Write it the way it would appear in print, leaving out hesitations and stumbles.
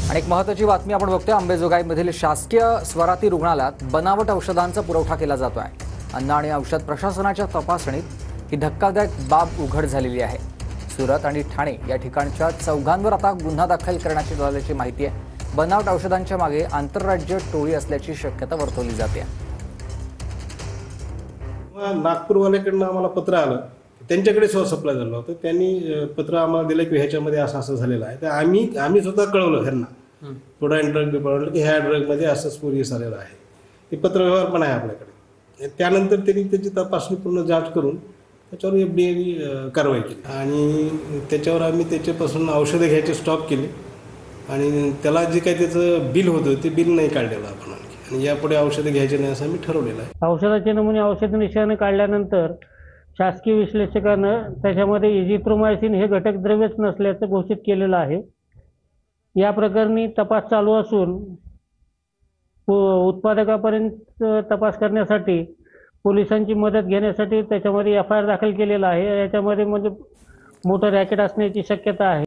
आणि एक महत्त्वाची बातमी आपण बघतोय, अंबेजोगाईमधील शासकीय स्वराती रुग्णालयात बनावट औषधांचा पुरवठा केला जातोय। अन्न आणि औषध प्रशासनाच्या तपासणीत ही धक्कादायक बाब उघड झालेली आहे। सुरत आणि ठाणे या ठिकाणच्या चौघांवर आता गुन्हा दाखल करण्यात आल्याची माहिती आहे। बनावट औषधांच्या मागे आंतरराज्य टोळी असल्याची शक्यता वर्तवली जाते। नागपूरवाल्याकडनं आम्हाला पत्र आलं, त्यांच्याकडे सप्लाय झालं होतं। त्यांनी पत्र आम्हाला दिलं की ह्याच्यामध्ये असं झालेलं आहे। तर आम्ही स्वतः कळवलं ह्यांना फूड अँड ड्रग डिपार्टमेंट की ह्या ड्रगमध्ये असं स्पुरियस आलेलं आहे। ते पत्रव्यवहार पण आहे आपल्याकडे। त्यानंतर त्यांनी त्याची तपासणी पूर्ण जांच करून त्याच्यावर FDA कारवाई केली आणि त्याच्यावर आम्ही त्याच्यापासून औषधं घ्यायचे स्टॉप केले आणि त्याला जे काही त्याचं बिल होतं ते बिल नाही काढलेलं आपण आणि यापुढे औषधं घ्यायचे नाही असं आम्ही ठरवलेलं आहे। औषधाचे नमुने औषध निशाने काढल्यानंतर शासकीय विश्लेषकानं त्याच्यामध्ये इझिथ्रोमायसिन हे घटक द्रव्यच नसल्याचं घोषित केलेलं आहे। या प्रकरणी तपास चालू असून उत्पादकापर्यंत तपास करण्यासाठी पोलिसांची मदत घेण्यासाठी त्याच्यामध्ये FIR दाखल केलेला आहे। याच्यामध्ये म्हणजे मोठं रॅकेट असण्याची शक्यता आहे।